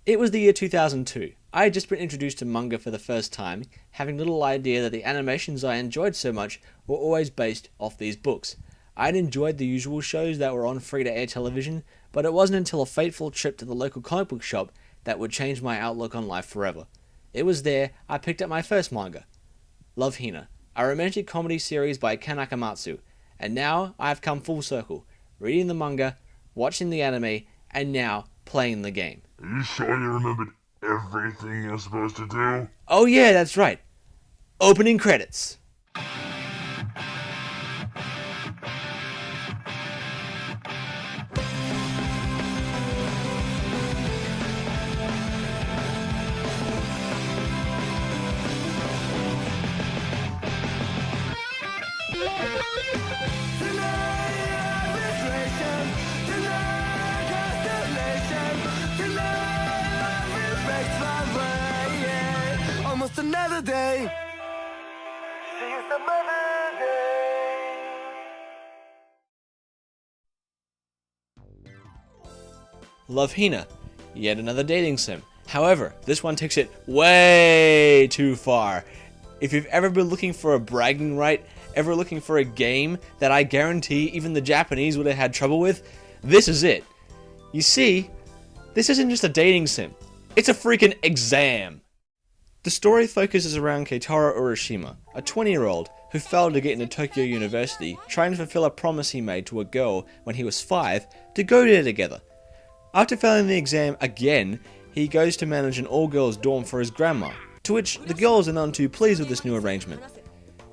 It was the year 2002. I had just been introduced to manga for the first time, having little idea that the animations I enjoyed so much were always based off these books. I had enjoyed the usual shows that were on free-to-air television, but it wasn't until a fateful trip to the local comic book shop that would change my outlook on life forever. It was there I picked up my first manga, Love Hina, a romantic comedy series by Ken Akamatsu, and now I have come full circle, reading the manga, watching the anime, and now playing the game. Are you sure you remembered everything you're supposed to do? Oh yeah, that's right. Opening credits. Almost another day. See you some other day. Love Hina, yet another dating sim. However, this one takes it way too far. If you've ever been looking for a bragging right, ever looking for a game that I guarantee even the Japanese would have had trouble with, this is it. You see, this isn't just a dating sim, it's a freaking exam. The story focuses around Keitaro Urashima, a 20-year-old who failed to get into Tokyo University, trying to fulfill a promise he made to a girl when he was 5 to go there together. After failing the exam again, he goes to manage an all-girls dorm for his grandma, to which the girls are none too pleased with this new arrangement.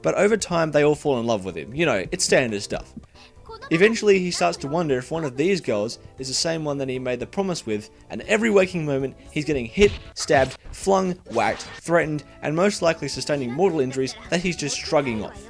But over time they all fall in love with him, you know, it's standard stuff. Eventually he starts to wonder if one of these girls is the same one that he made the promise with, and every waking moment he's getting hit, stabbed, flung, whacked, threatened, and most likely sustaining mortal injuries that he's just shrugging off.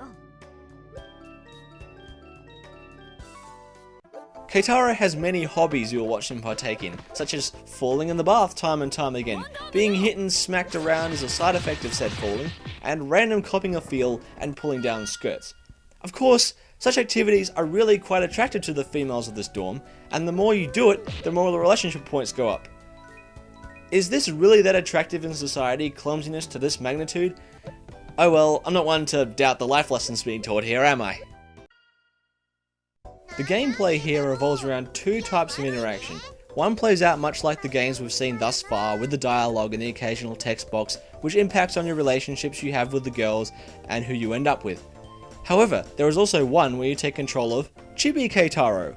Keitaro has many hobbies you'll watch him partake in, such as falling in the bath time and time again, being hit and smacked around as a side effect of said falling, and random copping a feel and pulling down skirts. Of course, such activities are really quite attractive to the females of this dorm, and the more you do it, the more the relationship points go up. Is this really that attractive in society, clumsiness to this magnitude? Oh well, I'm not one to doubt the life lessons being taught here, am I? The gameplay here revolves around two types of interaction. One plays out much like the games we've seen thus far, with the dialogue and the occasional text box, which impacts on your relationships you have with the girls and who you end up with. However, there is also one where you take control of Chibi Keitaro.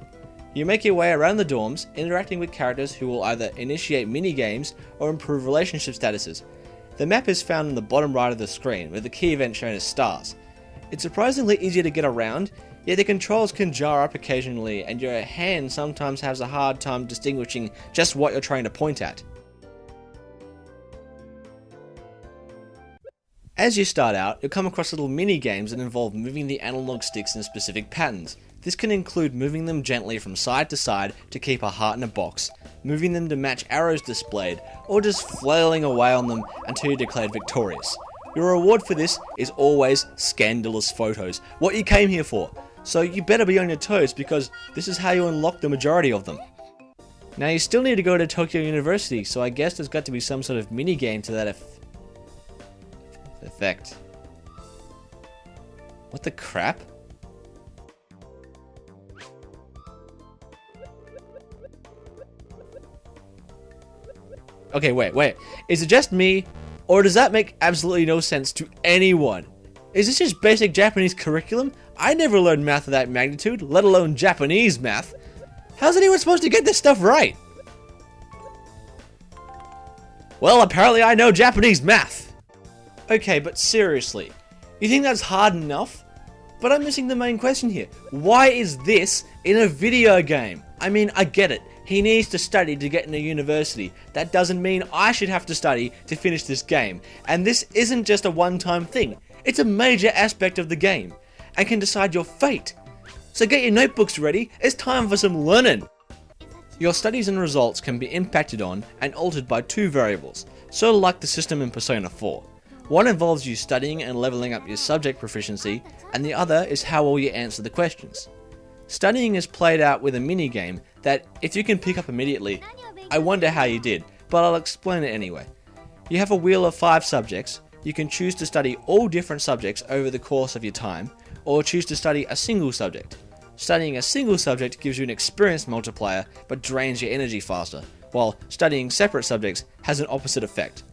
You make your way around the dorms, interacting with characters who will either initiate mini-games or improve relationship statuses. The map is found in the bottom right of the screen, with the key event shown as stars. It's surprisingly easy to get around, yet the controls can jar up occasionally, and your hand sometimes has a hard time distinguishing just what you're trying to point at. As you start out, you'll come across little mini-games that involve moving the analog sticks in specific patterns. This can include moving them gently from side to side to keep a heart in a box, moving them to match arrows displayed, or just flailing away on them until you're declared victorious. Your reward for this is always scandalous photos, what you came here for, so you better be on your toes because this is how you unlock the majority of them. Now you still need to go to Tokyo University, so I guess there's got to be some sort of mini-game to that effect. What the crap? Okay, wait. Is it just me, or does that make absolutely no sense to anyone? Is this just basic Japanese curriculum? I never learned math of that magnitude, let alone Japanese math. How's anyone supposed to get this stuff right? Well, apparently I know Japanese math. Okay, but seriously, you think that's hard enough? But I'm missing the main question here. Why is this in a video game? I mean, I get it. He needs to study to get into university. That doesn't mean I should have to study to finish this game. And this isn't just a one-time thing. It's a major aspect of the game, and can decide your fate. So get your notebooks ready, it's time for some learning! Your studies and results can be impacted on and altered by two variables, sort of like the system in Persona 4. One involves you studying and leveling up your subject proficiency, and the other is how well you answer the questions. Studying is played out with a mini-game that, if you can pick up immediately, I wonder how you did, but I'll explain it anyway. You have a wheel of 5 subjects. You can choose to study all different subjects over the course of your time, or choose to study a single subject. Studying a single subject gives you an experience multiplier, but drains your energy faster, while studying separate subjects has an opposite effect.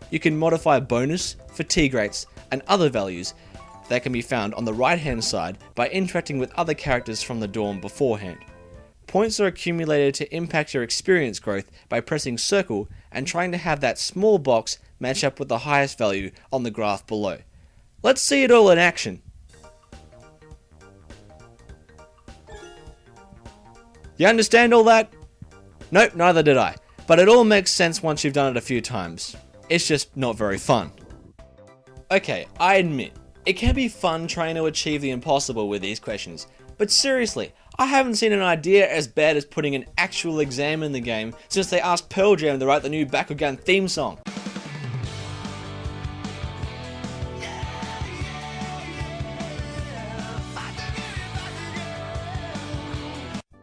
You can modify bonus, fatigue rates, and other values that can be found on the right hand side by interacting with other characters from the dorm beforehand. Points are accumulated to impact your experience growth by pressing circle and trying to have that small box match up with the highest value on the graph below. Let's see it all in action. You understand all that? Nope, neither did I. But it all makes sense once you've done it a few times. It's just not very fun. Okay, I admit, it can be fun trying to achieve the impossible with these questions, but seriously, I haven't seen an idea as bad as putting an actual exam in the game since they asked Pearl Jam to write the new Bakugan theme song.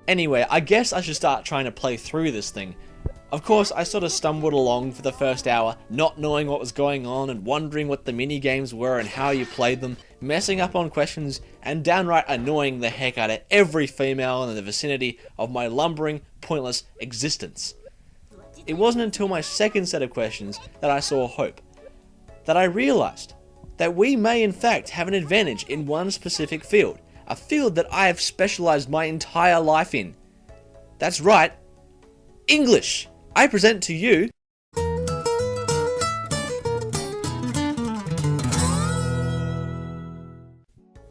Anyway, I guess I should start trying to play through this thing. Of course, I sort of stumbled along for the first hour, not knowing what was going on and wondering what the mini-games were and how you played them, messing up on questions, and downright annoying the heck out of every female in the vicinity of my lumbering, pointless existence. It wasn't until my second set of questions that I saw hope. That I realised that we may in fact have an advantage in one specific field. A field that I have specialised my entire life in. That's right, English! I present to you...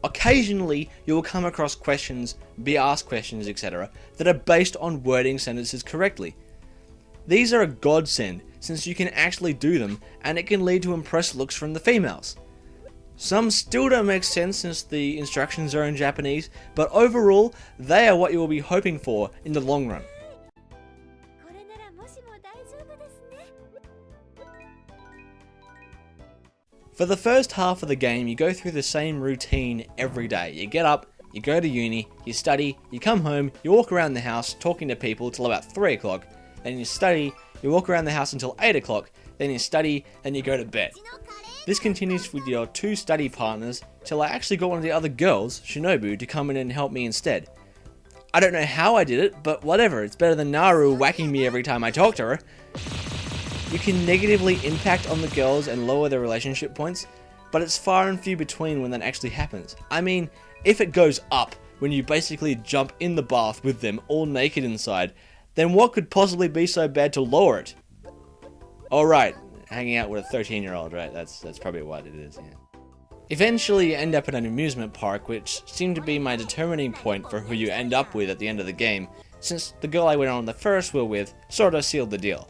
Occasionally, you will come across questions, be asked questions, etc. that are based on wording sentences correctly. These are a godsend, since you can actually do them, and it can lead to impressed looks from the females. Some still don't make sense since the instructions are in Japanese, but overall, they are what you will be hoping for in the long run. For the first half of the game, you go through the same routine every day. You get up, you go to uni, you study, you come home, you walk around the house talking to people till about 3 o'clock, then you study, you walk around the house until 8 o'clock, then you study, then you go to bed. This continues with your 2 study partners till I actually got one of the other girls, Shinobu, to come in and help me instead. I don't know how I did it, but whatever, it's better than Naru whacking me every time I talk to her. You can negatively impact on the girls and lower their relationship points, but it's far and few between when that actually happens. I mean, if it goes up when you basically jump in the bath with them all naked inside, then what could possibly be so bad to lower it? Alright, hanging out with a 13-year-old, right? That's probably what it is, yeah. Eventually you end up at an amusement park, which seemed to be my determining point for who you end up with at the end of the game, since the girl I went on the Ferris wheel with sorta sealed the deal.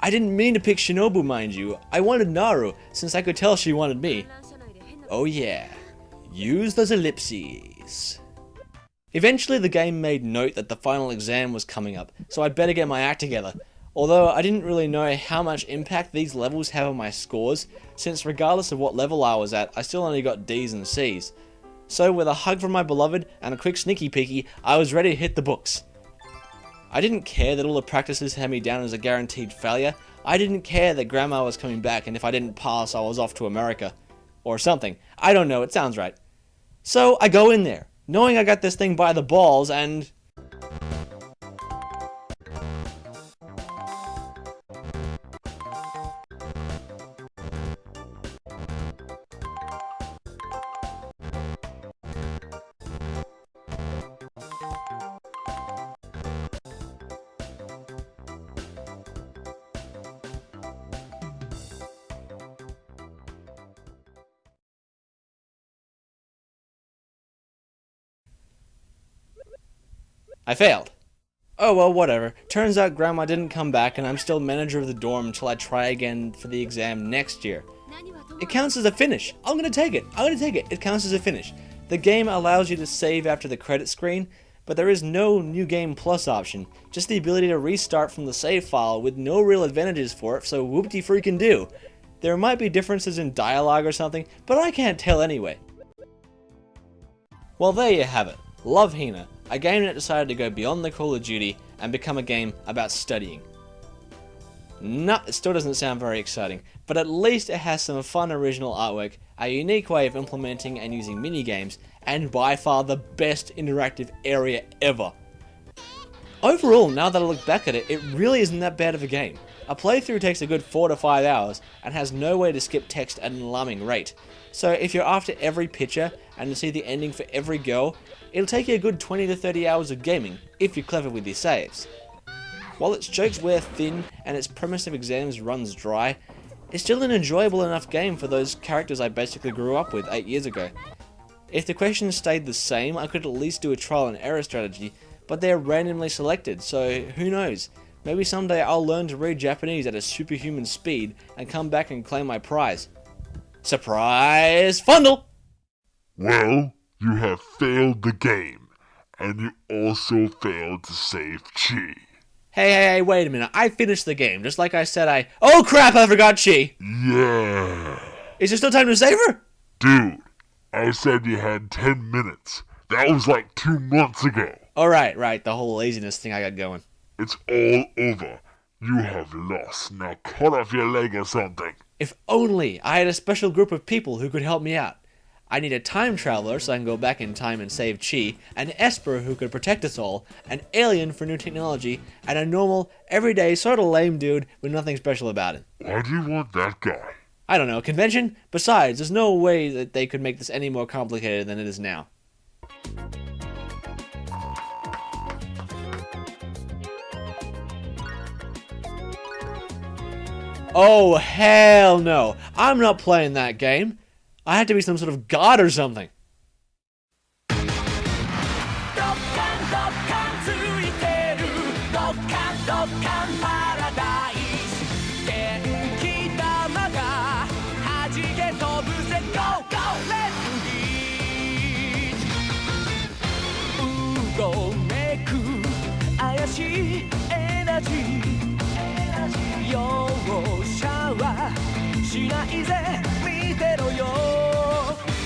I didn't mean to pick Shinobu, mind you. I wanted Naru, since I could tell she wanted me. Oh yeah, use those ellipses. Eventually the game made note that the final exam was coming up, so I'd better get my act together. Although I didn't really know how much impact these levels have on my scores, since regardless of what level I was at, I still only got D's and C's. So with a hug from my beloved and a quick sneaky peeky, I was ready to hit the books. I didn't care that all the practices had me down as a guaranteed failure. I didn't care that grandma was coming back and if I didn't pass I was off to America. Or something. I don't know, it sounds right. So I go in there, knowing I got this thing by the balls and... I failed. Oh well, whatever. Turns out grandma didn't come back and I'm still manager of the dorm until I try again for the exam next year. It counts as a finish. I'm gonna take it. It counts as a finish. The game allows you to save after the credit screen, but there is no New Game Plus option. Just the ability to restart from the save file with no real advantages for it, so whoop-de-freaking do. There might be differences in dialogue or something, but I can't tell anyway. Well, there you have it. Love Hina, a game that decided to go beyond the Call of Duty and become a game about studying. No, it still doesn't sound very exciting, but at least it has some fun original artwork, a unique way of implementing and using minigames, and by far the best interactive area ever. Overall, now that I look back at it, it really isn't that bad of a game. A playthrough takes a good 4 to 5 hours and has no way to skip text at an alarming rate. So if you're after every picture and to see the ending for every girl, it'll take you a good 20 to 30 hours of gaming if you're clever with your saves. While its jokes wear thin and its premise of exams runs dry, it's still an enjoyable enough game for those characters I basically grew up with 8 years ago. If the questions stayed the same, I could at least do a trial and error strategy, but they're randomly selected, so who knows? Maybe someday I'll learn to read Japanese at a superhuman speed and come back and claim my prize. Surprise Fundle! Well, you have failed the game, and you also failed to save Chi. Hey, wait a minute. I finished the game, just like I said I... Oh crap, I forgot Chi! Yeah. Is there still time to save her? Dude, I said you had 10 minutes. That was like 2 months ago. Oh, right, the whole laziness thing I got going. It's all over. You have lost. Now cut off your leg or something. If only I had a special group of people who could help me out. I need a time traveler so I can go back in time and save Chi, an Esper who could protect us all, an alien for new technology, and a normal, everyday, sort of lame dude with nothing special about him. Why do you want that guy? I don't know, convention? Besides, there's no way that they could make this any more complicated than it is now. Oh, hell no. I'm not playing that game. I had to be some sort of god or something.